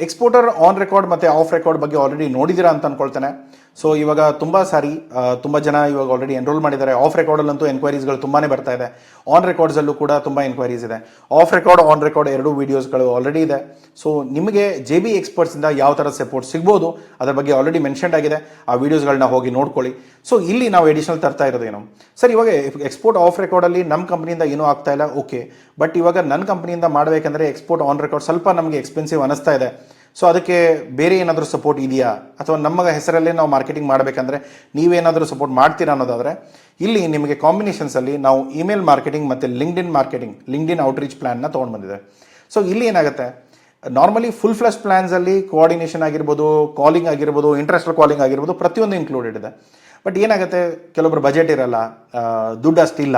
Exporter on record ಮತ್ತು of record ಬಗ್ಗೆ already ನೋಡಿದ್ದೀರಾ ಅಂತ ಅನ್ಕೊಳ್ತೇನೆ. ಸೊ ಇವಾಗ ತುಂಬ ಜನ ಇವಾಗ ಆಲ್ರೆಡಿ ಎನ್ರೋಲ್ ಮಾಡಿದ್ದಾರೆ. ಆಫ್ ರೆಕಾರ್ಡಲ್ಲಂತೂ ಎನ್ಕ್ವೈರೀಸ್ಗಳು ತುಂಬಾ ಬರ್ತಾ ಇದೆ. ಆನ್ ರೆಕಾರ್ಡ್ಸಲ್ಲೂ ಕೂಡ ತುಂಬ ಎನ್ಕ್ವೈರೀಸ್ ಇದೆ. ಆಫ್ ರೆಕಾರ್ಡ್ ಆನ್ ರೆಕಾರ್ಡ್ ಎರಡೂ ವೀಡಿಯೋಸ್ಗಳು ಆಲ್ರೆಡಿ ಇದೆ. ಸೊ ನಿಮಗೆ ಜೆ ಬಿ ಎಕ್ಸ್ಪರ್ಟ್ಸಿಂದ ಯಾವ ಥರ ಸಪೋರ್ಟ್ ಸಿಗ್ಬೋದು ಅದರ ಬಗ್ಗೆ ಆಲ್ರೆಡಿ ಮೆನ್ಷನ್ಡ್ ಆಗಿದೆ. ಆ ವೀಡಿಯೋಸ್ಗಳನ್ನ ಹೋಗಿ ನೋಡ್ಕೊಳ್ಳಿ. ಸೊ ಇಲ್ಲಿ ನಾವು ಎಡಿಷನಲ್ ತರ್ತಾ ಇರೋದೇನು ಸರ್, ಇವಾಗ ಎಕ್ಸ್ಪೋರ್ಟ್ ಆಫ್ ರೆಕಾರ್ಡಲ್ಲಿ ನಮ್ಮ ಕಂಪ್ನಿಯಿಂದ ಏನೂ ಆಗ್ತಾ ಇಲ್ಲ, ಓಕೆ. ಬಟ್ ಇವಾಗ ನನ್ನ ಕಂಪ್ನಿಯಿಂದ ಮಾಡಬೇಕಂದ್ರೆ ಎಕ್ಸ್ಪೋರ್ಟ್ ಆನ್ ರೆಕಾರ್ಡ್ ಸ್ವಲ್ಪ ನಮಗೆ ಎಕ್ಸ್ಪೆನ್ಸಿವ್ ಅನಿಸ್ತಾ ಇದೆ. ಸೊ ಅದಕ್ಕೆ ಬೇರೆ ಏನಾದರೂ ಸಪೋರ್ಟ್ ಇದೆಯಾ, ಅಥವಾ ನಮ್ಮ ಹೆಸರಲ್ಲೇ ನಾವು ಮಾರ್ಕೆಟಿಂಗ್ ಮಾಡಬೇಕಂದ್ರೆ ನೀವೇನಾದರೂ ಸಪೋರ್ಟ್ ಮಾಡ್ತೀರಾ ಅನ್ನೋದಾದರೆ ಇಲ್ಲಿ ನಿಮಗೆ ಕಾಂಬಿನೇಷನ್ಸಲ್ಲಿ ನಾವು ಇಮೇಲ್ ಮಾರ್ಕೆಟಿಂಗ್ ಮತ್ತು ಲಿಂಕ್ಡ್ಇನ್ ಔಟ್ರೀಚ್ ಪ್ಲ್ಯಾನ್ನ ತೊಗೊಂಡು ಬಂದಿದೆ. ಸೊ ಇಲ್ಲಿ ಏನಾಗುತ್ತೆ, ನಾರ್ಮಲಿ ಫುಲ್ ಫ್ಲೆಶ್ ಪ್ಲ್ಯಾನ್ಸಲ್ಲಿ ಕೋಆರ್ಡಿನೇಷನ್ ಆಗಿರ್ಬೋದು, ಕಾಲಿಂಗ್ ಆಗಿರ್ಬೋದು, ಇಂಟ್ರೆಸ್ಟಲ್ ಕಾಲಿಂಗ್ ಆಗಿರ್ಬೋದು, ಪ್ರತಿಯೊಂದು ಇನ್ಕ್ಲೂಡೆಡ್ ಇದೆ. ಬಟ್ ಏನಾಗುತ್ತೆ, ಕೆಲವೊಬ್ರು ಬಜೆಟ್ ಇರಲ್ಲ, ದುಡ್ಡು ಅಷ್ಟಿಲ್ಲ.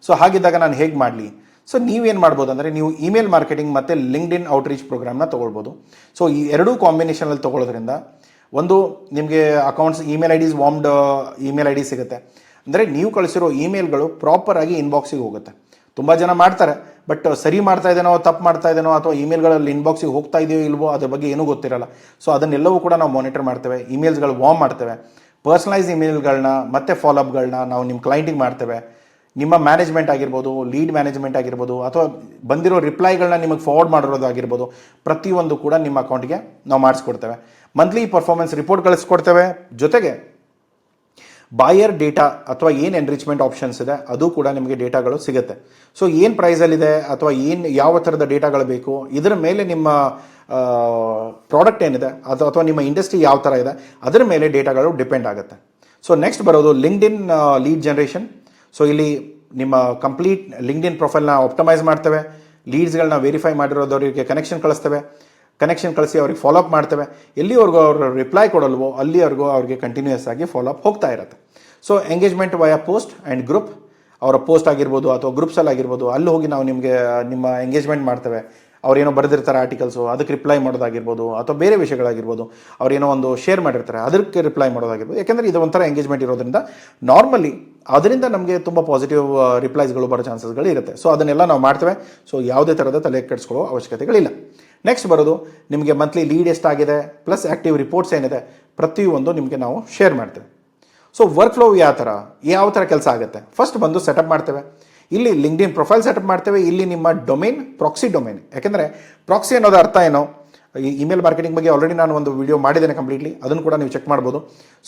ಸೊ ಹಾಗಿದ್ದಾಗ ನಾನು ಹೇಗೆ ಮಾಡಲಿ? ಸೊ ನೀವೇನು ಮಾಡ್ಬೋದು ಅಂದರೆ ನೀವು ಇಮೇಲ್ ಮಾರ್ಕೆಟಿಂಗ್ ಮತ್ತು ಲಿಂಕ್ಡ್ಇನ್ ಔಟ್ರೀಚ್ ಪ್ರೋಗ್ರಾಮ್ನ ತೊಗೊಳ್ಬೋದು. ಸೊ ಈ ಎರಡೂ ಕಾಂಬಿನೇಷನಲ್ಲಿ ತೊಗೊಳ್ಳೋದ್ರಿಂದ ಒಂದು ನಿಮಗೆ accounts email IDs warmed email I D ಸಿಗುತ್ತೆ. ಅಂದರೆ ನೀವು ಕಳಿಸಿರೋ ಇಮೇಲ್ಗಳು ಪ್ರಾಪರಾಗಿ ಇನ್ಬಾಕ್ಸಿಗೆ ಹೋಗುತ್ತೆ. ತುಂಬ ಜನ ಮಾಡ್ತಾರೆ, ಬಟ್ ಸರಿ ಮಾಡ್ತಾ ಇದ್ದೇನೋ ತಪ್ಪು ಮಾಡ್ತಾ ಇದ್ದೇನೋ ಅಥವಾ ಇಮೇಲ್ಗಳಲ್ಲಿ ಇನ್ಬಾಕ್ಸಿಗೆ ಹೋಗ್ತಾ ಇದೆಯೋ ಇಲ್ವೋ ಅದ್ರ ಬಗ್ಗೆ ಏನೂ ಗೊತ್ತಿರಲ್ಲ. ಸೊ ಅದನ್ನೆಲ್ಲವೂ ಕೂಡ ನಾವು ಮಾನಿಟರ್ ಮಾಡ್ತೇವೆ. ಇಮೇಲ್ಸ್ಗಳು ವಾರ್ಮ್ ಮಾಡ್ತೇವೆ. ಪರ್ಸನಲೈಸ್ ಇಮೇಲ್ಗಳನ್ನ ಮತ್ತು ಫಾಲೋಅಪ್ಗಳನ್ನ ನಾವು ನಿಮ್ಮ ಕ್ಲೈಂಟಿಗೆ ಮಾಡ್ತೇವೆ. ನಿಮ್ಮ ಮ್ಯಾನೇಜ್ಮೆಂಟ್ ಆಗಿರ್ಬೋದು, ಲೀಡ್ ಮ್ಯಾನೇಜ್ಮೆಂಟ್ ಆಗಿರ್ಬೋದು, ಅಥವಾ ಬಂದಿರೋ ರಿಪ್ಲೈಗಳನ್ನ ನಿಮಗೆ ಫಾರ್ವರ್ಡ್ ಮಾಡಿರೋದಾಗಿರ್ಬೋದು, ಪ್ರತಿಯೊಂದು ಕೂಡ ನಿಮ್ಮ ಅಕೌಂಟಿಗೆ ನಾವು ಮಾಡಿಸ್ಕೊಡ್ತೇವೆ. ಮಂತ್ಲಿ ಪರ್ಫಾರ್ಮೆನ್ಸ್ ರಿಪೋರ್ಟ್ ಕಳಿಸ್ಕೊಡ್ತೇವೆ. ಜೊತೆಗೆ ಬಾಯರ್ ಡೇಟಾ ಅಥವಾ ಏನು ಎನ್ರಿಚ್ಮೆಂಟ್ ಆಪ್ಷನ್ಸ್ ಇದೆ ಅದು ಕೂಡ ನಿಮಗೆ ಡೇಟಾಗಳು ಸಿಗುತ್ತೆ. ಸೊ ಏನು ಪ್ರೈಸಲ್ಲಿದೆ ಅಥವಾ ಯಾವ ಥರದ ಡೇಟಾಗಳು ಬೇಕು, ಇದರ ಮೇಲೆ ನಿಮ್ಮ ಪ್ರಾಡಕ್ಟ್ ಏನಿದೆ ಅಥವಾ ನಿಮ್ಮ ಇಂಡಸ್ಟ್ರಿ ಯಾವ ಥರ ಇದೆ ಅದರ ಮೇಲೆ ಡೇಟಾಗಳು ಡಿಪೆಂಡ್ ಆಗುತ್ತೆ. ಸೊ ನೆಕ್ಸ್ಟ್ ಬರೋದು ಲಿಂಕ್ಡ್ಇನ್ ಲೀಡ್ ಜನರೇಷನ್. ಸೊ ಇಲ್ಲಿ ನಿಮ್ಮ ಕಂಪ್ಲೀಟ್ ಲಿಂಕ್ಡ್ಇನ್ ಪ್ರೊಫೈಲ್ನ ಆಪ್ಟಮೈಸ್ ಮಾಡ್ತೇವೆ. ಲೀಡ್ಸ್ಗಳನ್ನ ವೆರಿಫೈ ಮಾಡಿರೋದವರಿಗೆ ಕನೆಕ್ಷನ್ ಕಳಿಸಿ ಅವ್ರಿಗೆ ಫಾಲೋಅಪ್ ಮಾಡ್ತೇವೆ. ಎಲ್ಲಿವರೆಗೂ ಅವರು ರಿಪ್ಲೈ ಕೊಡಲ್ವೋ ಅಲ್ಲಿವರೆಗೂ ಅವ್ರಿಗೆ ಕಂಟಿನ್ಯೂಯಸ್ ಆಗಿ ಫಾಲೋಅಪ್ ಹೋಗ್ತಾ ಇರುತ್ತೆ. So engagement via post and group, ಅವರ ಪೋಸ್ಟ್ ಆಗಿರ್ಬೋದು ಅಥವಾ ಗ್ರೂಪ್ಸಲ್ಲಿ ಆಗಿರ್ಬೋದು, ಅಲ್ಲಿ ಹೋಗಿ ನಾವು ನಿಮ್ಮ ಎಂಗೇಜ್ಮೆಂಟ್ ಮಾಡ್ತೇವೆ. ಅವ್ರೇನೋ ಬರೆದಿರ್ತಾರೆ ಆರ್ಟಿಕಲ್ಸು, ಅದಕ್ಕೆ ರಿಪ್ಲೈ ಮಾಡೋದಾಗಿರ್ಬೋದು, ಅಥವಾ ಬೇರೆ ವಿಷಯಗಳಾಗಿರ್ಬೋದು, ಅವ್ರೇನೋ ಒಂದು ಶೇರ್ ಮಾಡಿರ್ತಾರೆ ಅದಕ್ಕೆ ರಿಪ್ಲೈ ಮಾಡೋದಾಗಿರ್ಬೋದು. ಯಾಕೆಂದರೆ ಇದು ಒಂಥರ ಎಂಗೇಜ್ಮೆಂಟ್ ಇರೋದ್ರಿಂದ ನಾರ್ಮಲಿ ಅದರಿಂದ ನಮಗೆ ತುಂಬ ಪಾಸಿಟಿವ್ ರಿಪ್ಲೈಸ್ಗಳು ಬರೋ ಚಾನ್ಸಸ್ಗಳು ಇರುತ್ತೆ. ಸೊ ಅದನ್ನೆಲ್ಲ ನಾವು ಮಾಡ್ತೇವೆ. ಸೊ ಯಾವುದೇ ಥರದ ತಲೆ ಕೆಡಿಸ್ಕೊಳ್ಳೋ ಅವಶ್ಯಕತೆಗಳಿಲ್ಲ. ನೆಕ್ಸ್ಟ್ ಬರೋದು ನಿಮಗೆ ಮಂತ್ಲಿ ಲೀಡ್ ಎಷ್ಟಾಗಿದೆ ಪ್ಲಸ್ ಆ್ಯಕ್ಟಿವ್ ರಿಪೋರ್ಟ್ಸ್ ಏನಿದೆ ಪ್ರತಿಯೊಂದು ನಿಮಗೆ ನಾವು ಶೇರ್ ಮಾಡ್ತೇವೆ. ಸೊ ವರ್ಕ್ ಫ್ಲೋ ಯಾವ ಥರ ಕೆಲಸ ಆಗುತ್ತೆ, ಫಸ್ಟ್ ಬಂದು ಸೆಟಪ್ ಮಾಡ್ತೇವೆ. ಇಲ್ಲಿ ಲಿಂಕ್ಡ್ಇನ್ ಪ್ರೊಫೈಲ್ ಸೆಟಪ್ ಮಾಡ್ತೇವೆ. ಇಲ್ಲಿ ನಿಮ್ಮ ಡೊಮೇನ್ ಪ್ರಾಕ್ಸಿ ಡೊಮೇನ್. ಯಾಕೆಂದರೆ ಪ್ರಾಕ್ಸಿ ಅನ್ನೋದು ಅರ್ಥ ಏನೋ, ಈ ಇಮೇಲ್ ಮಾರ್ಕೆಟಿಂಗ್ ಬಗ್ಗೆ ಆಲ್ರೆಡಿ ನಾನು ಒಂದು ವಿಡಿಯೋ ಮಾಡಿದ್ದೇನೆ ಕಂಪ್ಲೀಟ್ಲಿ, ಅದನ್ನು ಕೂಡ ನೀವು ಚೆಕ್ ಮಾಡ್ಬೋದು.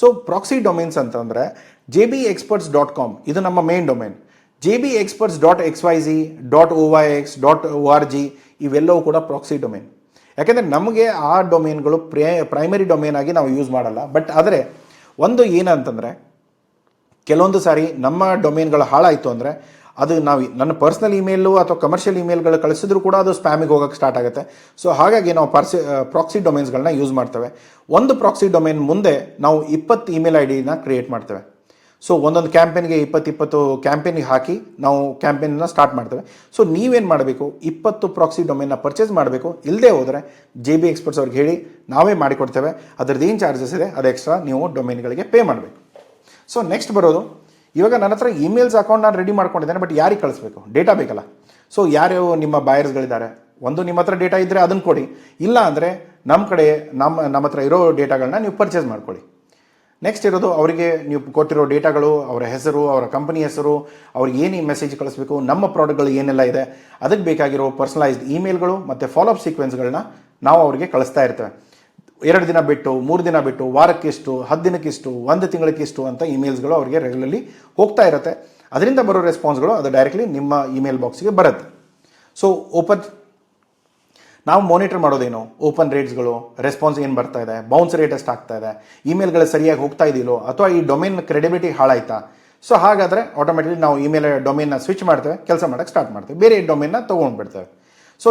ಸೊ ಪ್ರಾಕ್ಸಿ ಡೊಮೇನ್ಸ್ ಅಂತಂದರೆ jbexperts.com ಇದು ನಮ್ಮ ಮೇನ್ ಡೊಮೇನ್. jbexperts.xyz.oyx.org ಇವೆಲ್ಲವೂ ಕೂಡ ಪ್ರಾಕ್ಸಿ ಡೊಮೇನ್. ಯಾಕೆಂದರೆ ನಮಗೆ ಆ ಡೊಮೇನ್ಗಳು ಪ್ರೈಮರಿ ಡೊಮೇನ್ ಆಗಿ ನಾವು ಯೂಸ್ ಮಾಡಲ್ಲ. ಬಟ್ ಆದರೆ ಒಂದು ಏನಂತಂದರೆ ಕೆಲವೊಂದು ಸಾರಿ ನಮ್ಮ ಡೊಮೇನ್ಗಳು ಹಾಳಾಯಿತು ಅಂದರೆ ಅದು ನನ್ನ ಪರ್ಸ್ನಲ್ ಇಮೇಲು ಅಥವಾ ಕಮರ್ಷಿಯಲ್ ಇಮೇಲ್ಗಳು ಕಳಿಸಿದ್ರು ಕೂಡ ಅದು ಸ್ಪ್ಯಾಮಿಗೆ ಹೋಗೋಕ್ಕೆ ಸ್ಟಾರ್ಟ್ ಆಗುತ್ತೆ. ಸೊ ಹಾಗಾಗಿ ನಾವು ಪ್ರಾಕ್ಸಿ ಡೊಮೇನ್ಸ್ಗಳನ್ನ ಯೂಸ್ ಮಾಡ್ತೇವೆ. ಒಂದು ಪ್ರಾಕ್ಸಿ ಡೊಮೇನ್ ಮುಂದೆ ನಾವು 20 ಇಮೇಲ್ ಐ ಡಿನ ಕ್ರಿಯೇಟ್ ಮಾಡ್ತೇವೆ. ಸೊ ಒಂದೊಂದು ಕ್ಯಾಂಪೇನ್ಗೆ 20 ಕ್ಯಾಂಪೇನಿಗೆ ಹಾಕಿ ನಾವು ಕ್ಯಾಂಪೇನ್ನ ಸ್ಟಾರ್ಟ್ ಮಾಡ್ತೇವೆ. ಸೊ ನೀವೇನು ಮಾಡಬೇಕು, 20 ಪ್ರಾಕ್ಸಿ ಡೊಮೇನ್ನ ಪರ್ಚೇಸ್ ಮಾಡಬೇಕು. ಇಲ್ಲದೆ ಹೋದರೆ JB ಎಕ್ಸ್ಪರ್ಟ್ಸ್ ಅವ್ರಿಗೆ ಹೇಳಿ ನಾವೇ ಮಾಡಿಕೊಡ್ತೇವೆ. ಅದರದ್ದು ಏನು ಚಾರ್ಜಸ್ ಇದೆ ಅದು ಎಕ್ಸ್ಟ್ರಾ ನೀವು ಡೊಮೇನ್ಗಳಿಗೆ ಪೇ ಮಾಡಬೇಕು. ಸೊ ನೆಕ್ಸ್ಟ್ ಬರೋದು, ಇವಾಗ ನನ್ನ ಹತ್ರ ಇಮೇಲ್ಸ್ ಅಕೌಂಟ್ ನಾನು ರೆಡಿ ಮಾಡ್ಕೊಂಡಿದ್ದೇನೆ, ಬಟ್ ಯಾರಿಗೆ ಕಳಿಸ್ಬೇಕು, ಡೇಟಾ ಬೇಕಲ್ಲ. ಸೊ ಯಾರ್ಯಾವ ನಿಮ್ಮ ಬಾಯರ್ಸ್ಗಳಿದ್ದಾರೆ, ಒಂದು ನಿಮ್ಮ ಹತ್ರ ಡೇಟಾ ಇದ್ದರೆ ಅದನ್ನು ಕೊಡಿ, ಇಲ್ಲ ಅಂದರೆ ನಮ್ಮ ಹತ್ರ ಇರೋ ಡೇಟಾಗಳನ್ನ ನೀವು ಪರ್ಚೇಸ್ ಮಾಡ್ಕೊಳ್ಳಿ. ನೆಕ್ಸ್ಟ್ ಇರೋದು ಅವರಿಗೆ ನೀವು ಕೊಟ್ಟಿರೋ ಡೇಟಾಗಳು, ಅವರ ಹೆಸರು, ಅವರ ಕಂಪನಿ ಹೆಸರು, ಅವ್ರಿಗೆ ಏನು ಮೆಸೇಜ್ ಕಳಿಸ್ಬೇಕು, ನಮ್ಮ ಪ್ರಾಡಕ್ಟ್ಗಳು ಏನೆಲ್ಲ ಇದೆ ಅದಕ್ಕೆ ಬೇಕಾಗಿರೋ ಪರ್ಸನಲೈಸ್ಡ್ ಇಮೇಲ್ಗಳು ಮತ್ತು ಫಾಲೋಅಪ್ ಸೀಕ್ವೆನ್ಸ್ಗಳನ್ನ ನಾವು ಅವರಿಗೆ ಕಳಿಸ್ತಾ ಇರ್ತೇವೆ. 2 ದಿನ ಬಿಟ್ಟು, 3 ದಿನ ಬಿಟ್ಟು, ವಾರಕ್ಕಿಷ್ಟು, 10 ದಿನಕ್ಕಿಷ್ಟು, 1 ತಿಂಗಳಿಗಿಷ್ಟು ಅಂತ ಇಮೇಲ್ಸ್ಗಳು ಅವರಿಗೆ ರೆಗ್ಯುಲರ್ಲಿ ಹೋಗ್ತಾ ಇರುತ್ತೆ. ಅದರಿಂದ ಬರೋ ರೆಸ್ಪಾನ್ಸ್ಗಳು ಅದು ಡೈರೆಕ್ಟ್ಲಿ ನಿಮ್ಮ ಇಮೇಲ್ ಬಾಕ್ಸ್ಗೆ ಬರುತ್ತೆ. ಸೊ ನಾವು ಮಾನಿಟರ್ ಮಾಡೋದೇನು, ಓಪನ್ ರೇಟ್ಸ್ಗಳು, ರೆಸ್ಪಾನ್ಸ್ ಏನು ಬರ್ತಾ ಇದೆ, ಬೌನ್ಸ್ ರೇಟ್ ಎಷ್ಟು ಆಗ್ತಾ ಇದೆ, ಇಮೇಲ್ಗಳು ಸರಿಯಾಗಿ ಹೋಗ್ತಾ ಇದೆಯೋ ಅಥವಾ ಈ ಡೊಮೇನ್ ಕ್ರೆಡಿಬಿಲಿಟಿ ಹಾಳಾಯ್ತಾ. ಸೊ ಹಾಗಾದರೆ ಆಟೋಮೆಟಿಕ್ಲಿ ನಾವು ಇಮೇಲ್ ಡೊಮೇನ್ನ ಸ್ವಿಚ್ ಮಾಡ್ತೇವೆ, ಕೆಲಸ ಮಾಡೋಕ್ಕೆ ಸ್ಟಾರ್ಟ್ ಮಾಡ್ತೇವೆ, ಬೇರೆ ಡೊಮೇನ್ನ ತೊಗೊಂಡ್ಬಿಡ್ತೇವೆ. ಸೊ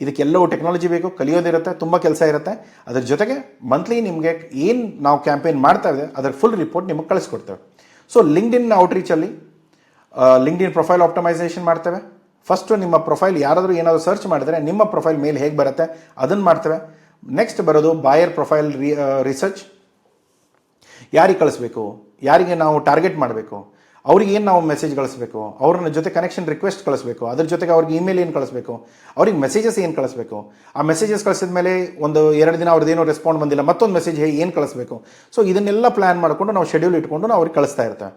ಇದಕ್ಕೆಲ್ಲವೂ ಟೆಕ್ನಾಲಜಿ ಬೇಕು, ಕಲಿಯೋದಿರುತ್ತೆ, ತುಂಬ ಕೆಲಸ ಇರುತ್ತೆ. ಅದ್ರ ಜೊತೆಗೆ ಮಂತ್ಲಿ ನಿಮಗೆ ಏನು ನಾವು ಕ್ಯಾಂಪೇನ್ ಮಾಡ್ತಾ ಇದೆ ಅದರ ಫುಲ್ ರಿಪೋರ್ಟ್ ನಿಮಗೆ ಕಳಿಸ್ಕೊಡ್ತೇವೆ. ಸೊ ಲಿಂಕ್ಡ್ಇನ್ ಔಟ್ರೀಚಲ್ಲಿ ಲಿಂಕ್ಡ್ಇನ್ ಪ್ರೊಫೈಲ್ ಆಪ್ಟಮೈಸೇಷನ್ ಮಾಡ್ತೇವೆ. ಫಸ್ಟು ನಿಮ್ಮ ಪ್ರೊಫೈಲ್ ಯಾರಾದರೂ ಏನಾದರೂ ಸರ್ಚ್ ಮಾಡಿದರೆ ನಿಮ್ಮ ಪ್ರೊಫೈಲ್ ಮೇಲೆ ಹೇಗೆ ಬರುತ್ತೆ ಅದನ್ನು ಮಾಡ್ತೇವೆ. ನೆಕ್ಸ್ಟ್ ಬರೋದು ಬಾಯರ್ ಪ್ರೊಫೈಲ್ ರಿಸರ್ಚ್. ಯಾರಿಗೆ ಕಳಿಸ್ಬೇಕು, ಯಾರಿಗೆ ನಾವು ಟಾರ್ಗೆಟ್ ಮಾಡಬೇಕು, ಅವ್ರಿಗೆ ಏನು ನಾವು ಮೆಸೇಜ್ ಕಳಿಸ್ಬೇಕು, ಅವ್ರ ಜೊತೆ ಕನೆಕ್ಷನ್ ರಿಕ್ವೆಸ್ಟ್ ಕಳಿಸ್ಬೇಕು, ಅದ್ರ ಜೊತೆಗೆ ಅವ್ರಿಗೆ ಇಮೇಲ್ ಏನು ಕಳಿಸ್ಬೇಕು, ಅವ್ರಿಗೆ ಮೆಸೇಜಸ್ ಏನು ಕಳಿಸ್ಬೇಕು, ಆ ಮೆಸೇಜಸ್ ಕಳಿಸಿದ ಮೇಲೆ ಒಂದು 2 ದಿನ ಅವ್ರದ್ದೇನೋ ರೆಸ್ಪಾಂಡ್ ಬಂದಿಲ್ಲ, ಮತ್ತೊಂದು ಮೆಸೇಜ್ ಏನು ಕಳಿಸ್ಬೇಕು. ಸೊ ಇದನ್ನೆಲ್ಲ ಪ್ಲ್ಯಾನ್ ಮಾಡಿಕೊಂಡು ನಾವು ಶೆಡ್ಯೂಲ್ ಇಟ್ಕೊಂಡು ನಾವು ಅವ್ರಿಗೆ ಕಳಿಸ್ತಾ ಇರ್ತೇವೆ.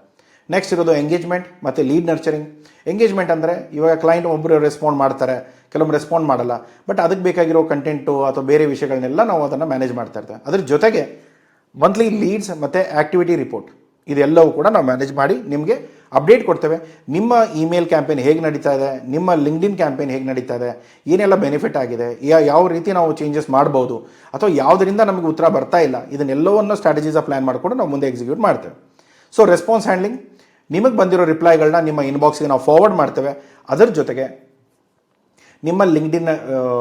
ನೆಕ್ಸ್ಟ್ ಇರೋದು ಎಂಗೇಜ್ಮೆಂಟ್ ಮತ್ತು ಲೀಡ್ ನರ್ಚರಿಂಗ್. ಎಂಗೇಜ್ಮೆಂಟ್ ಅಂದರೆ ಇವಾಗ ಕ್ಲೈಂಟ್ ಒಬ್ಬರು ರೆಸ್ಪಾಂಡ್ ಮಾಡ್ತಾರೆ, ಕೆಲವೊಮ್ಮೆ ರೆಸ್ಪಾಂಡ್ ಮಾಡಲ್ಲ, ಬಟ್ ಅದಕ್ಕೆ ಬೇಕಾಗಿರೋ ಕಂಟೆಂಟು ಅಥವಾ ಬೇರೆ ವಿಷಯಗಳನ್ನೆಲ್ಲ ನಾವು ಅದನ್ನು ಮ್ಯಾನೇಜ್ ಮಾಡ್ತಾ ಇರ್ತೇವೆ. ಅದ್ರ ಜೊತೆಗೆ ಮಂತ್ಲಿ ಲೀಡ್ಸ್ ಮತ್ತು ಆ್ಯಕ್ಟಿವಿಟಿ ರಿಪೋರ್ಟ್ ಇದೆಲ್ಲವೂ ಕೂಡ ನಾವು ಮ್ಯಾನೇಜ್ ಮಾಡಿ ನಿಮಗೆ ಅಪ್ಡೇಟ್ ಕೊಡ್ತೇವೆ. ನಿಮ್ಮ ಇಮೇಲ್ ಕ್ಯಾಂಪೇನ್ ಹೇಗೆ ನಡೀತಾ ಇದೆ, ನಿಮ್ಮ ಲಿಂಕ್ಡ್ಇನ್ ಕ್ಯಾಂಪೇನ್ ಹೇಗೆ ನಡೀತಾ ಇದೆ, ಏನೆಲ್ಲ ಬೆನಿಫಿಟ್ ಆಗಿದೆ, ಯಾವ ರೀತಿ ನಾವು ಚೇಂಜಸ್ ಮಾಡ್ಬೋದು, ಅಥವಾ ಯಾವುದರಿಂದ ನಮಗೆ ಉತ್ತರ ಬರ್ತಾ ಇಲ್ಲ, ಇದನ್ನೆಲ್ಲವನ್ನು ಸ್ಟ್ರಾಟಜೀಸ ಪ್ಲ್ಯಾನ್ ಮಾಡಿಕೊಂಡು ನಾವು ಮುಂದೆ ಎಕ್ಸಿಕ್ಯೂಟ್ ಮಾಡ್ತೇವೆ. ಸೊ ರೆಸ್ಪಾನ್ಸ್ ಹ್ಯಾಂಡ್ಲಿಂಗ್, ನಿಮಗೆ ಬಂದಿರೋ ರಿಪ್ಲೈಗಳನ್ನ ನಿಮ್ಮ ಇನ್ಬಾಕ್ಸ್ಗೆ ನಾವು ಫಾರ್ವರ್ಡ್ ಮಾಡ್ತೇವೆ. ಅದರ ಜೊತೆಗೆ ನಿಮ್ಮ ಲಿಂಕ್ಡ್ಇನ್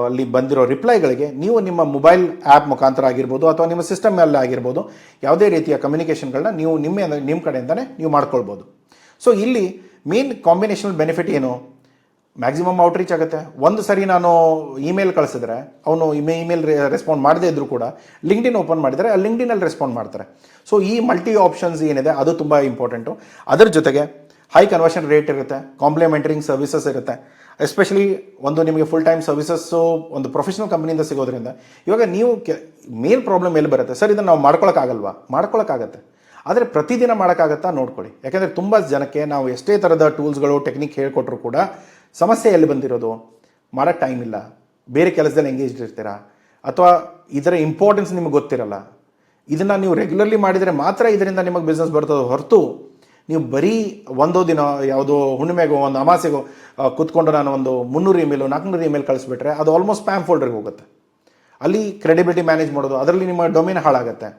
ಅಲ್ಲಿ ಬಂದಿರೋ ರಿಪ್ಲೈಗಳಿಗೆ ನೀವು ನಿಮ್ಮ ಮೊಬೈಲ್ ಆ್ಯಪ್ ಮುಖಾಂತರ ಆಗಿರ್ಬೋದು ಅಥವಾ ನಿಮ್ಮ ಸಿಸ್ಟಮಲ್ಲಿ ಆಗಿರ್ಬೋದು ಯಾವುದೇ ರೀತಿಯ ಕಮ್ಯುನಿಕೇಷನ್ಗಳನ್ನ ನೀವು ನಿಮ್ಮ ಕಡೆಯಿಂದನೇ ನೀವು ಮಾಡ್ಕೊಳ್ಬೋದು. ಸೊ ಇಲ್ಲಿ ಮೇನ್ ಕಾಂಬಿನೇಷನಲ್ ಬೆನಿಫಿಟ್ ಏನು, ಮ್ಯಾಕ್ಸಿಮಮ್ ಔಟ್ರೀಚ್ ಆಗುತ್ತೆ. ಒಂದು ಸರಿ ನಾನು ಇಮೇಲ್ ಕಳಿಸಿದ್ರೆ ಅವನು ಇಮೇಲ್ ರೆಸ್ಪಾಂಡ್ ಮಾಡದೇ ಇದ್ರೂ ಕೂಡ ಲಿಂಕ್ಡ್ಇನ್ ಓಪನ್ ಮಾಡಿದರೆ ಆ ಲಿಂಕ್ಡ್ಇನಲ್ಲಿ ರೆಸ್ಪಾಂಡ್ ಮಾಡ್ತಾರೆ. ಸೊ ಈ ಮಲ್ಟಿ ಆಪ್ಷನ್ಸ್ ಏನಿದೆ ಅದು ತುಂಬ ಇಂಪಾರ್ಟೆಂಟು. ಅದರ ಜೊತೆಗೆ ಹೈ ಕನ್ವರ್ಷನ್ ರೇಟ್ ಇರುತ್ತೆ, ಕಾಂಪ್ಲಿಮೆಂಟರಿಂಗ್ ಸರ್ವಿಸಸ್ ಇರುತ್ತೆ. ಎಸ್ಪೆಷಲಿ ಒಂದು ನಿಮಗೆ ಫುಲ್ ಟೈಮ್ ಸರ್ವಿಸಸ್ಸು ಒಂದು ಪ್ರೊಫೆಷನಲ್ ಕಂಪ್ನಿಯಿಂದ ಸಿಗೋದ್ರಿಂದ ಇವಾಗ ನೀವು ಮೇನ್ ಪ್ರಾಬ್ಲಮ್ ಎಲ್ಲಿ ಬರುತ್ತೆ, ಸರ್ ಇದನ್ನು ನಾವು ಮಾಡ್ಕೊಳಕ್ಕಾಗಲ್ವಾ, ಮಾಡ್ಕೊಳಕ್ಕಾಗತ್ತೆ, ಆದರೆ ಪ್ರತಿದಿನ ಮಾಡೋಕ್ಕಾಗತ್ತಾ ನೋಡ್ಕೊಳ್ಳಿ. ಯಾಕೆಂದರೆ ತುಂಬ ಜನಕ್ಕೆ ನಾವು ಎಷ್ಟೇ ಥರದ ಟೂಲ್ಸ್ಗಳು ಟೆಕ್ನಿಕ್ ಹೇಳ್ಕೊಟ್ರು ಕೂಡ ಸಮಸ್ಯೆ ಎಲ್ಲಿ ಬಂದಿರೋದು, ಮಾಡೋಕ್ಕೆ ಟೈಮ್ ಇಲ್ಲ, ಬೇರೆ ಕೆಲಸದಲ್ಲಿ ಎಂಗೇಜ್ಡ್ ಇರ್ತೀರಾ, ಅಥವಾ ಇದರ ಇಂಪಾರ್ಟೆನ್ಸ್ ನಿಮಗೆ ಗೊತ್ತಿರಲ್ಲ. ಇದನ್ನು ನೀವು ರೆಗ್ಯುಲರ್ಲಿ ಮಾಡಿದರೆ ಮಾತ್ರ ಇದರಿಂದ ನಿಮಗೆ ಬಿಸ್ನೆಸ್ ಬರ್ತದೆ ಹೊರತು ನೀವು ಬರೀ ಒಂದೋ ದಿನ ಯಾವುದೋ ಹುಣ್ಣಿಮೆಗೋ ಒಂದು ಅಮಾಸೆಗೋ ಕೂತ್ಕೊಂಡು ನಾನು ಒಂದು 300 ಇಮೇಲು 400 ಇಮೇಲ್ ಕಳಿಸ್ಬಿಟ್ರೆ ಅದು ಆಲ್ಮೋಸ್ಟ್ ಸ್ಪ್ಯಾಮ್ ಫೋಲ್ಡರ್ಗೆ ಹೋಗುತ್ತೆ. ಅಲ್ಲಿ ಕ್ರೆಡಿಬಿಲಿಟಿ ಮ್ಯಾನೇಜ್ ಮಾಡೋದು, ಅದರಲ್ಲಿ ನಿಮ್ಮ ಡೊಮೇನ್ ಹಾಳಾಗುತ್ತೆ.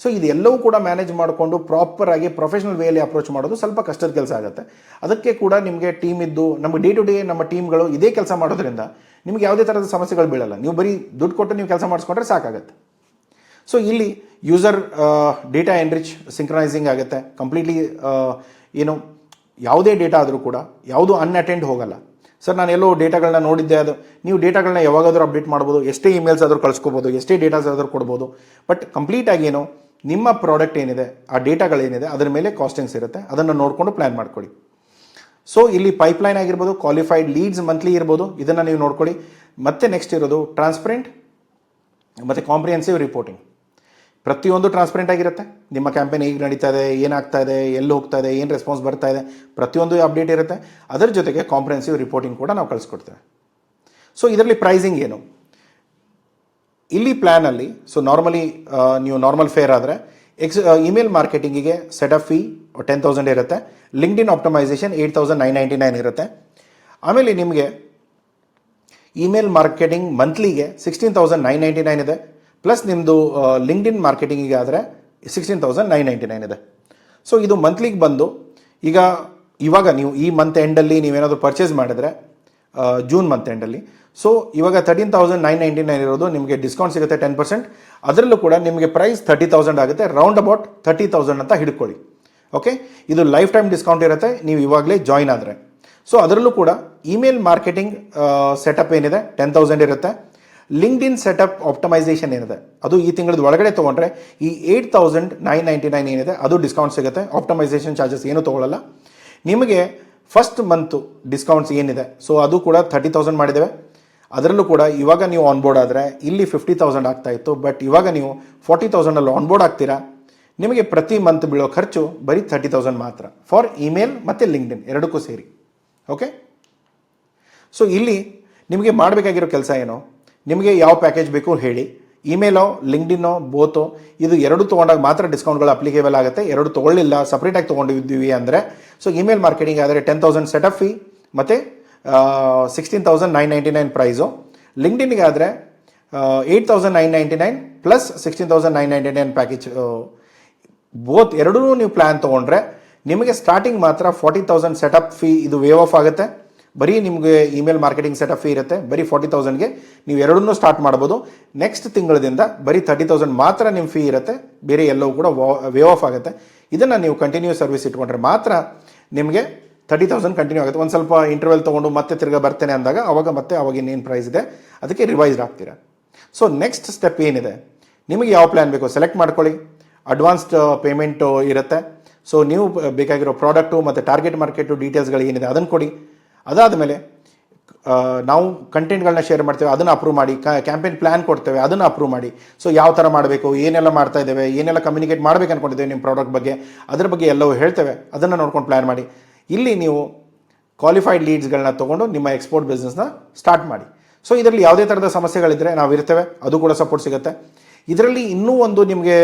ಸೊ ಇದೆಲ್ಲವೂ ಕೂಡ ಮ್ಯಾನೇಜ್ ಮಾಡಿಕೊಂಡು ಪ್ರಾಪರಾಗಿ ಪ್ರೊಫೆಷನಲ್ ವೇಯಲ್ಲಿ ಅಪ್ರೋಚ್ ಮಾಡೋದು ಸ್ವಲ್ಪ ಕಷ್ಟದ ಕೆಲಸ ಆಗುತ್ತೆ. ಅದಕ್ಕೆ ಕೂಡ ನಿಮಗೆ ಟೀಮ್ ಇದ್ದು ನಮಗೆ ಡೇ ಟು ಡೇ ನಮ್ಮ ಟೀಮ್ಗಳು ಇದೇ ಕೆಲಸ ಮಾಡೋದ್ರಿಂದ ನಿಮ್ಗೆ ಯಾವುದೇ ಥರದ ಸಮಸ್ಯೆಗಳು ಬೀಳಲ್ಲ. ನೀವು ಬರೀ ದುಡ್ಡು ಕೊಟ್ಟು ನೀವು ಕೆಲಸ ಮಾಡಿಸ್ಕೊಂಡ್ರೆ ಸಾಕಾಗುತ್ತೆ. ಸೊ ಇಲ್ಲಿ ಯೂಸರ್ ಡೇಟಾ ಎನ್ರಿಚ್ ಸಿಂಕ್ರನೈಸಿಂಗ್ ಆಗುತ್ತೆ ಕಂಪ್ಲೀಟ್ಲಿ. ಏನು ಯಾವುದೇ ಡೇಟಾ ಆದರೂ ಕೂಡ ಯಾವುದು ಅನ್ಅಟೆಂಡ್ ಹೋಗಲ್ಲ. ಸರ್ ನಾನು ಎಲ್ಲೋ ಡೇಟಾಗಳನ್ನ ನೋಡಿದ್ದೆ, ಅದು ನೀವು ಡೇಟಾಗಳನ್ನ ಯಾವಾಗಾದರೂ ಅಪ್ಡೇಟ್ ಮಾಡ್ಬೋದು, ಎಷ್ಟೇ ಇಮೇಲ್ಸ್ ಆದರೂ ಕಳಿಸ್ಕೋಬೋದು, ಎಷ್ಟೇ ಡೇಟಾಸ್ ಆದರೂ ಕೊಡ್ಬೋದು. ಬಟ್ ಕಂಪ್ಲೀಟಾಗಿ ಏನು ನಿಮ್ಮ ಪ್ರಾಡಕ್ಟ್ ಏನಿದೆ ಆ ಡೇಟಾಗಳೇನಿದೆ ಅದರ ಮೇಲೆ ಕಾಸ್ಟಿಂಗ್ಸ್ ಇರುತ್ತೆ, ಅದನ್ನು ನೋಡಿಕೊಂಡು ಪ್ಲ್ಯಾನ್ ಮಾಡ್ಕೊಳ್ಳಿ. ಸೊ ಇಲ್ಲಿ ಪೈಪ್ಲೈನ್ ಆಗಿರ್ಬೋದು, ಕ್ವಾಲಿಫೈಡ್ ಲೀಡ್ಸ್ ಮಂತ್ಲಿ ಇರ್ಬೋದು, ಇದನ್ನು ನೀವು ನೋಡ್ಕೊಳ್ಳಿ. ಮತ್ತೆ ನೆಕ್ಸ್ಟ್ ಇರೋದು ಟ್ರಾನ್ಸ್ಪರೆಂಟ್ ಮತ್ತು ಕಾಂಪ್ರಿಹೆನ್ಸಿವ್ ರಿಪೋರ್ಟಿಂಗ್. ಪ್ರತಿಯೊಂದು ಟ್ರಾನ್ಸ್ಪರೆಂಟ್ ಆಗಿರುತ್ತೆ. ನಿಮ್ಮ ಕ್ಯಾಂಪೇನ್ ಹೇಗೆ ನಡೀತಾ ಇದೆ, ಏನಾಗ್ತಾ ಇದೆ, ಎಲ್ಲಿ ಹೋಗ್ತಾ ಇದೆ, ಏನು ರೆಸ್ಪಾನ್ಸ್ ಬರ್ತಾ ಇದೆ, ಪ್ರತಿಯೊಂದು ಅಪ್ಡೇಟ್ ಇರುತ್ತೆ. ಅದರ ಜೊತೆಗೆ ಕಾಂಪ್ರಿಹೆನ್ಸಿವ್ ರಿಪೋರ್ಟಿಂಗ್ ಕೂಡ ನಾವು ಕಳಿಸ್ಕೊಡ್ತೇವೆ. ಸೊ ಇದರಲ್ಲಿ ಪ್ರೈಸಿಂಗ್ ಏನು, ಇಲ್ಲಿ ಪ್ಲ್ಯಾನಲ್ಲಿ ಸೊ ನಾರ್ಮಲಿ ನೀವು ನಾರ್ಮಲ್ ಫೇರ್ ಆದರೆ ಇಮೇಲ್ ಮಾರ್ಕೆಟಿಂಗಿಗೆ ಸೆಟಪ್ ಫೀ 10,000 ಇರುತ್ತೆ. ಲಿಂಕ್ಡ್ಇನ್ ಆಪ್ಟಮೈಸೇಷನ್ 8,999 ಇರುತ್ತೆ. ಆಮೇಲೆ ನಿಮಗೆ ಇಮೇಲ್ ಮಾರ್ಕೆಟಿಂಗ್ ಮಂತ್ಲಿಗೆ 16,999 ಇದೆ. ಪ್ಲಸ್ ನಿಮ್ಮದು ಲಿಂಕ್ಡ್ಇನ್ ಮಾರ್ಕೆಟಿಂಗಿಗೆ ಆದರೆ 16,999 ಇದೆ. ಸೊ ಇದು ಮಂತ್ಲಿಗೆ ಬಂದು ಇವಾಗ ನೀವು ಈ ಮಂತ್ ಎಂಡಲ್ಲಿ ನೀವೇನಾದರೂ ಪರ್ಚೇಸ್ ಮಾಡಿದ್ರೆ ಜೂನ್ ಮಂತ್ ಎಂಡಲ್ಲಿ, ಸೊ ಇವಾಗ 13,999 ಇರೋದು ನಿಮಗೆ ಡಿಸ್ಕೌಂಟ್ ಸಿಗುತ್ತೆ 10%. ಅದರಲ್ಲೂ ಕೂಡ ನಿಮಗೆ ಪ್ರೈಸ್ 30,000 ಆಗುತ್ತೆ. ರೌಂಡ್ ಅಬೌಟ್ 30,000 ಅಂತ ಹಿಡ್ಕೊಳ್ಳಿ. ಓಕೆ, ಇದು ಲೈಫ್ ಟೈಮ್ ಡಿಸ್ಕೌಂಟ್ ಇರುತ್ತೆ ನೀವು ಇವಾಗಲೇ ಜಾಯ್ನ್ ಆದರೆ. ಸೊ ಅದರಲ್ಲೂ ಕೂಡ ಇಮೇಲ್ ಮಾರ್ಕೆಟಿಂಗ್ ಸೆಟಪ್ ಏನಿದೆ 10,000 ಇರುತ್ತೆ. ಲಿಂಕ್ಡ್ಇನ್ ಸೆಟಪ್ ಆಪ್ಟಮೈಸೇಷನ್ ಏನಿದೆ ಅದು ಈ ತಿಂಗಳದ ಒಳಗಡೆ ತೊಗೊಂಡ್ರೆ ಈ 8,999 ಏನಿದೆ ಅದು ಡಿಸ್ಕೌಂಟ್ ಸಿಗುತ್ತೆ. ಆಪ್ಟಮೈಸೇಷನ್ ಚಾರ್ಜಸ್ ಏನು ತೊಗೊಳ್ಳಲ್ಲ. ನಿಮಗೆ ಫಸ್ಟ್ ಮಂತು ಡಿಸ್ಕೌಂಟ್ಸ್ ಏನಿದೆ ಸೊ ಅದು ಕೂಡ 30,000 ಮಾಡಿದ್ದೇವೆ. ಅದರಲ್ಲೂ ಕೂಡ ಇವಾಗ ನೀವು ಆನ್ಬೋರ್ಡ್ ಆದರೆ ಇಲ್ಲಿ 50,000 ಆಗ್ತಾ ಇತ್ತು, ಬಟ್ ಇವಾಗ ನೀವು 40,000 ಆನ್ಬೋರ್ಡ್ ಆಗ್ತೀರಾ. ನಿಮಗೆ ಪ್ರತಿ ಮಂತ್ ಬೀಳೋ ಖರ್ಚು ಬರೀ 30,000 ಮಾತ್ರ ಫಾರ್ ಇಮೇಲ್ ಮತ್ತು ಲಿಂಕ್ಡ್ಇನ್ ಎರಡಕ್ಕೂ ಸೇರಿ. ಓಕೆ, ಸೊ ಇಲ್ಲಿ ನಿಮಗೆ ಮಾಡಬೇಕಾಗಿರೋ ಕೆಲಸ ಏನು, ನಿಮಗೆ ಯಾವ ಪ್ಯಾಕೇಜ್ ಬೇಕು ಹೇಳಿ, ಇಮೇಲೋ ಲಿಂಕ್ಡ್ಇನ್ನೋ ಬೋತೋ, ಇದು ಎರಡು ತೊಗೊಂಡಾಗ ಮಾತ್ರ ಡಿಸ್ಕೌಂಟ್ಗಳು ಅಪ್ಲಿಕೇಬಲ್ ಆಗುತ್ತೆ. ಎರಡು ತೊಗೊಳ್ಳಿಲ್ಲ ಸಪ್ರೇಟಾಗಿ ತೊಗೊಂಡಿದ್ದೀವಿ ಅಂದರೆ ಸೊ ಇಮೇಲ್ ಮಾರ್ಕೆಟಿಂಗ್ ಆದರೆ 10,000 ಸೆಟಪ್ ಫೀ ಮತ್ತು 16,999 ಪ್ರೈಸು. ಲಿಂಕ್ಡ್ಇನ್ಗೆ ಆದರೆ 8,999 ಪ್ಲಸ್ 16,999 ಪ್ಯಾಕೇಜ್. ಬೋತ್ ಎರಡೂ ನೀವು ಪ್ಲ್ಯಾನ್ ತೊಗೊಂಡ್ರೆ ನಿಮಗೆ ಸ್ಟಾರ್ಟಿಂಗ್ ಮಾತ್ರ 40,000 ಸೆಟಪ್ ಫೀ ಇದು ವೇವ್ ಆಫ್ ಆಗುತ್ತೆ. ಬರೀ ನಿಮಗೆ ಇಮೇಲ್ ಮಾರ್ಕೆಟಿಂಗ್ ಸೆಟಪ್ ಫೀ ಇರುತ್ತೆ. ಬರೀ 40,000ಗೆ ನೀವು ಎರಡನ್ನೂ ಸ್ಟಾರ್ಟ್ ಮಾಡ್ಬೋದು. ನೆಕ್ಸ್ಟ್ ತಿಂಗಳದಿಂದ ಬರೀ 30,000 ಮಾತ್ರ ನಿಮ್ಮ ಫೀ ಇರುತ್ತೆ, ಬೇರೆ ಎಲ್ಲವೂ ಕೂಡ ವೇವ್ ಆಫ್ ಆಗುತ್ತೆ. ಇದನ್ನು ನೀವು ಕಂಟಿನ್ಯೂ ಸರ್ವಿಸ್ ಇಟ್ಕೊಂಡ್ರೆ ಮಾತ್ರ ನಿಮಗೆ 30,000 ಕಂಟಿನ್ಯೂ ಆಗುತ್ತೆ. ಒಂದು ಸ್ವಲ್ಪ ಇಂಟರ್ವೆಲ್ ತೊಗೊಂಡು ಮತ್ತೆ ತಿರ್ಗಾ ಬರ್ತೇನೆ ಅಂದಾಗ ಅವಾಗ ಇನ್ನೇನು ಪ್ರೈಸ್ ಇದೆ ಅದಕ್ಕೆ ರಿವೈಸ್ಡ್ ಆಗ್ತೀರಾ. ಸೊ ನೆಕ್ಸ್ಟ್ ಸ್ಟೆಪ್ ಏನಿದೆ, ನಿಮಗೆ ಯಾವ ಪ್ಲ್ಯಾನ್ ಬೇಕೋ ಸೆಲೆಕ್ಟ್ ಮಾಡ್ಕೊಳ್ಳಿ. ಅಡ್ವಾನ್ಸ್ಡ್ ಪೇಮೆಂಟು ಇರುತ್ತೆ. ಸೊ ನೀವು ಬೇಕಾಗಿರೋ ಪ್ರಾಡಕ್ಟು ಮತ್ತು ಟಾರ್ಗೆಟ್ ಮಾರ್ಕೆಟು ಡೀಟೇಲ್ಸ್ಗಳು ಏನಿದೆ ಅದನ್ನು ಕೊಡಿ. ಅದಾದಮೇಲೆ ನಾವು ಕಂಟೆಂಟ್ಗಳನ್ನ ಶೇರ್ ಮಾಡ್ತೇವೆ, ಅದನ್ನು ಅಪ್ರೂವ್ ಮಾಡಿ. ಕ್ಯಾಂಪೇನ್ ಪ್ಲ್ಯಾನ್ ಕೊಡ್ತೇವೆ, ಅದನ್ನು ಅಪ್ರೂವ್ ಮಾಡಿ. ಸೊ ಯಾವ ಥರ ಮಾಡಬೇಕು, ಏನೆಲ್ಲ ಮಾಡ್ತಾ ಇದ್ದೇವೆ, ಏನೆಲ್ಲ ಕಮ್ಯುನಿಕೇಟ್ ಮಾಡಬೇಕು ಅಂದ್ಕೊಂಡಿದ್ದೇವೆ ನಿಮ್ಮ ಪ್ರಾಡಕ್ಟ್ ಬಗ್ಗೆ, ಅದರ ಬಗ್ಗೆ ಎಲ್ಲವೂ ಹೇಳ್ತೇವೆ. ಅದನ್ನು ನೋಡ್ಕೊಂಡು ಪ್ಲ್ಯಾನ್ ಮಾಡಿ. ಇಲ್ಲಿ ನೀವು ಕ್ವಾಲಿಫೈಡ್ ಲೀಡ್ಸ್ಗಳನ್ನ ತೊಗೊಂಡು ನಿಮ್ಮ ಎಕ್ಸ್ಪೋರ್ಟ್ ಬಿಸ್ನೆಸ್ನ ಸ್ಟಾರ್ಟ್ ಮಾಡಿ. ಸೊ ಇದರಲ್ಲಿ ಯಾವುದೇ ಥರದ ಸಮಸ್ಯೆಗಳಿದ್ದರೆ ನಾವು ಇರ್ತೇವೆ, ಅದು ಕೂಡ ಸಪೋರ್ಟ್ ಸಿಗುತ್ತೆ. ಇದರಲ್ಲಿ ಇನ್ನೂ ಒಂದು ನಿಮಗೆ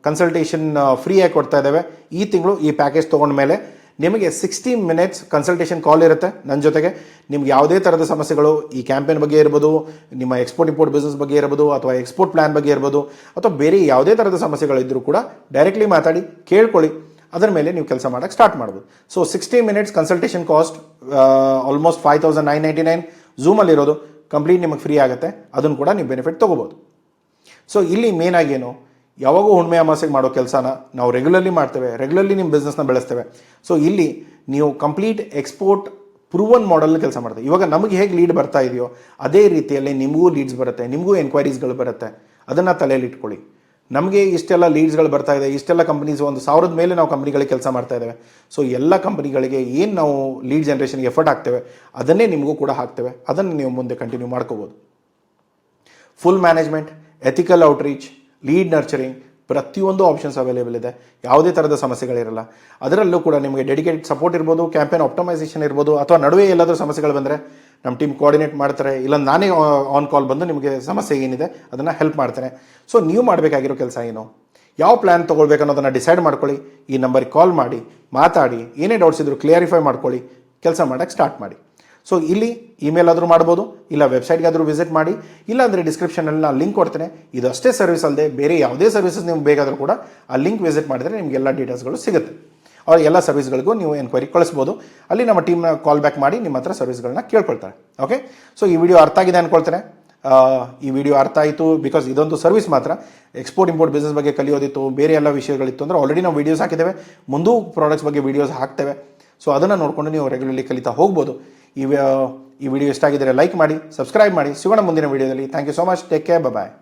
ಕನ್ಸಲ್ಟೇಷನ್ ಫ್ರೀಯಾಗಿ ಕೊಡ್ತಾ ಇದ್ದೇವೆ. ಈ ತಿಂಗಳು ಈ ಪ್ಯಾಕೇಜ್ ತೊಗೊಂಡ ಮೇಲೆ ನಿಮಗೆ 60 minutes ಕನ್ಸಲ್ಟೇಷನ್ ಕಾಲ್ ಇರುತ್ತೆ ನನ್ನ ಜೊತೆಗೆ. ನಿಮ್ಗೆ ಯಾವುದೇ ಥರದ ಸಮಸ್ಯೆಗಳು ಈ ಕ್ಯಾಂಪೇನ್ ಬಗ್ಗೆ ಇರ್ಬೋದು, ನಿಮ್ಮ ಎಕ್ಸ್ಪೋರ್ಟ್ ಇಂಪೋರ್ಟ್ ಬಿಸ್ನೆಸ್ ಬಗ್ಗೆ ಇರ್ಬೋದು, ಅಥವಾ ಎಕ್ಸ್ಪೋರ್ಟ್ ಪ್ಲಾನ್ ಬಗ್ಗೆ ಇರ್ಬೋದು, ಅಥವಾ ಬೇರೆ ಯಾವುದೇ ಥರದ ಸಮಸ್ಯೆಗಳಿದ್ದರೂ ಕೂಡ ಡೈರೆಕ್ಟ್ಲಿ ಮಾತಾಡಿ ಕೇಳ್ಕೊಳ್ಳಿ. ಅದರ ಮೇಲೆ ನೀವು ಕೆಲಸ ಮಾಡೋಕ್ಕೆ ಸ್ಟಾರ್ಟ್ ಮಾಡ್ಬೋದು. So 60 minutes consultation cost almost 5,999 ಝೂಮಲ್ಲಿರೋದು ಕಂಪ್ಲೀಟ್ ನಿಮಗೆ ಫ್ರೀ ಆಗುತ್ತೆ. ಅದನ್ನು ಕೂಡ ನೀವು ಬೆನಿಫಿಟ್ ತೊಗೋಬೋದು. ಸೊ ಇಲ್ಲಿ ಮೇನಾಗಿ ಏನು, ಯಾವಾಗೂ ಹುಣ್ಣಿಮೆ ಅಮಾಸೆಗೆ ಮಾಡೋ ಕೆಲಸನ ನಾವು ರೆಗ್ಯುಲರ್ಲಿ ಮಾಡ್ತೇವೆ, ರೆಗ್ಯುಲರ್ಲಿ ನಿಮ್ಮ ಬಿಸ್ನೆಸ್ನ ಬೆಳೆಸ್ತೇವೆ. ಸೊ ಇಲ್ಲಿ ನೀವು ಕಂಪ್ಲೀಟ್ ಎಕ್ಸ್ಪೋರ್ಟ್ ಪ್ರೂವನ್ ಮಾಡೆಲ್ ಕೆಲಸ ಮಾಡ್ತೇವೆ. ಇವಾಗ ನಮಗೆ ಹೇಗೆ ಲೀಡ್ ಬರ್ತಾ ಇದೆಯೋ ಅದೇ ರೀತಿಯಲ್ಲಿ ನಿಮಗೂ ಲೀಡ್ಸ್ ಬರುತ್ತೆ, ನಿಮಗೂ ಎನ್ಕ್ವೈರೀಸ್ಗಳು ಬರುತ್ತೆ. ಅದನ್ನು ತಲೆಯಲ್ಲಿ ಇಟ್ಕೊಳ್ಳಿ. ನಮಗೆ ಇಷ್ಟೆಲ್ಲ ಲೀಡ್ಸ್ಗಳು ಬರ್ತಾ ಇದೆ, ಇಷ್ಟೆಲ್ಲ ಕಂಪ್ನೀಸ್ 1,000 ಮೇಲೆ ನಾವು ಕಂಪ್ನಿಗಳಿಗೆ ಕೆಲಸ ಮಾಡ್ತಾ ಇದ್ದೇವೆ. ಸೊ ಎಲ್ಲ ಕಂಪ್ನಿಗಳಿಗೆ ಏನು ನಾವು ಲೀಡ್ ಜನ್ರೇಷನ್ಗೆ ಎಫರ್ಟ್ ಹಾಕ್ತೇವೆ ಅದನ್ನೇ ನಿಮಗೂ ಕೂಡ ಹಾಕ್ತೇವೆ. ಅದನ್ನು ನೀವು ಮುಂದೆ ಕಂಟಿನ್ಯೂ ಮಾಡ್ಕೋಬೋದು. Full management, ethical outreach, lead nurturing, ಪ್ರತಿಯೊಂದು ಆಪ್ಷನ್ಸ್ ಅವೈಲೇಬಲ್ ಇದೆ. ಯಾವುದೇ ಥರದ ಸಮಸ್ಯೆಗಳಿರಲ್ಲ. ಅದರಲ್ಲೂ ಕೂಡ ನಿಮಗೆ ಡೆಡಿಕೇಟೆಡ್ ಸಪೋರ್ಟ್ ಇರ್ಬೋದು, ಕ್ಯಾಂಪೇನ್ ಆಪ್ಟಮೈಸೇಷನ್ ಇರ್ಬೋದು, ಅಥವಾ ನಡುವೆ ಎಲ್ಲಾದರೂ ಸಮಸ್ಯೆಗಳು ಬಂದರೆ ನಮ್ಮ ಟೀಮ್ ಕೋಆರ್ಡಿನೇಟ್ ಮಾಡ್ತಾರೆ. ಇಲ್ಲ ನಾನೇ ಆನ್ ಕಾಲ್ ಬಂದು ನಿಮಗೆ ಸಮಸ್ಯೆ ಏನಿದೆ ಅದನ್ನು ಹೆಲ್ಪ್ ಮಾಡ್ತೇನೆ. ಸೊ ನೀವು ಮಾಡಬೇಕಾಗಿರೋ ಕೆಲಸ ಏನು, ಯಾವ ಪ್ಲ್ಯಾನ್ ತೊಗೊಳ್ಬೇಕು ಅನ್ನೋದನ್ನು ಡಿಸೈಡ್ ಮಾಡ್ಕೊಳ್ಳಿ. ಈ ನಂಬರಿಗೆ ಕಾಲ್ ಮಾಡಿ, ಮಾತಾಡಿ, ಏನೇ ಡೌಟ್ಸ್ ಇದ್ದರೂ ಕ್ಲಿಯರಿಫೈ ಮಾಡ್ಕೊಳ್ಳಿ, ಕೆಲಸ ಮಾಡೋಕ್ಕೆ ಸ್ಟಾರ್ಟ್ ಮಾಡಿ. ಸೊ ಇಲ್ಲಿ ಇಮೇಲ್ ಆದರೂ ಮಾಡ್ಬೋದು, ಇಲ್ಲ ವೆಬ್ಸೈಟ್ಗಾದರೂ ವಿಸಿಟ್ ಮಾಡಿ, ಇಲ್ಲಾಂದರೆ ಡಿಸ್ಕ್ರಿಪ್ಷನಲ್ಲಿ ನಾನು ಲಿಂಕ್ ಕೊಡ್ತೇನೆ. ಇದು ಅಷ್ಟೇ ಸರ್ವಿಸ್ ಅಲ್ಲದೆ ಬೇರೆ ಯಾವುದೇ ಸರ್ವಿಸಸ್ ನಿಮ್ಗೆ ಬೇಕಾದರೂ ಕೂಡ ಆ ಲಿಂಕ್ ವಿಸಿಟ್ ಮಾಡಿದರೆ ನಿಮಗೆಲ್ಲ ಡೀಟೇಲ್ಸ್ಗಳು ಸಿಗುತ್ತೆ. ಅವ್ರ ಎಲ್ಲ ಸರ್ವಿಸ್ಗಳಿಗೂ ನೀವು ಎನ್ಕ್ವೈರಿ ಕಳಿಸ್ಬೋದು. ಅಲ್ಲಿ ನಮ್ಮ ಟೀಮ್ನ ಕಾಲ್ ಬ್ಯಾಕ್ ಮಾಡಿ ನಿಮ್ಮ ಹತ್ರ ಸರ್ವಿಸ್ಗಳನ್ನ ಕೇಳ್ಕೊಳ್ತಾರೆ. ಓಕೆ, ಸೊ ಈ ವಿಡಿಯೋ ಅರ್ಥ ಆಗಿದೆ ಅಂದ್ಕೊಳ್ತೇನೆ. ಈ ವಿಡಿಯೋ ಅರ್ಥ ಆಯಿತು ಬಿಕಾಸ್ ಇದೊಂದು ಸರ್ವಿಸ್ ಮಾತ್ರ. ಎಕ್ಸ್ಪೋರ್ಟ್ ಇಂಪೋರ್ಟ್ ಬಿಸ್ನೆಸ್ ಬಗ್ಗೆ ಕಲಿಯೋದಿತ್ತು, ಬೇರೆ ಎಲ್ಲ ವಿಷಯಗಳಿತ್ತು ಅಂದರೆ ಆಲ್ರೆಡಿ ನಾವು ವೀಡಿಯೋಸ್ ಹಾಕಿದ್ದೇವೆ, ಮುಂದೂ ಪ್ರಾಡಕ್ಟ್ಸ್ ಬಗ್ಗೆ ವೀಡಿಯೋಸ್ ಹಾಕ್ತೇವೆ. ಸೊ ಅದನ್ನು ನೋಡಿಕೊಂಡು ನೀವು ರೆಗ್ಯುಲರ್ಲಿ ಕಲಿತಾ ಹೋಗ್ಬೋದು. ಈ ವಿಡಿಯೋ ಇಷ್ಟ ಆಗಿದ್ದರೆ ಲೈಕ್ ಮಾಡಿ, ಸಬ್ಸ್ಕ್ರೈಬ್ ಮಾಡಿ. ಸಿಗೋಣ ಮುಂದಿನ ವಿಡಿಯೋದಲ್ಲಿ. Thank you so much. Take care. Bye.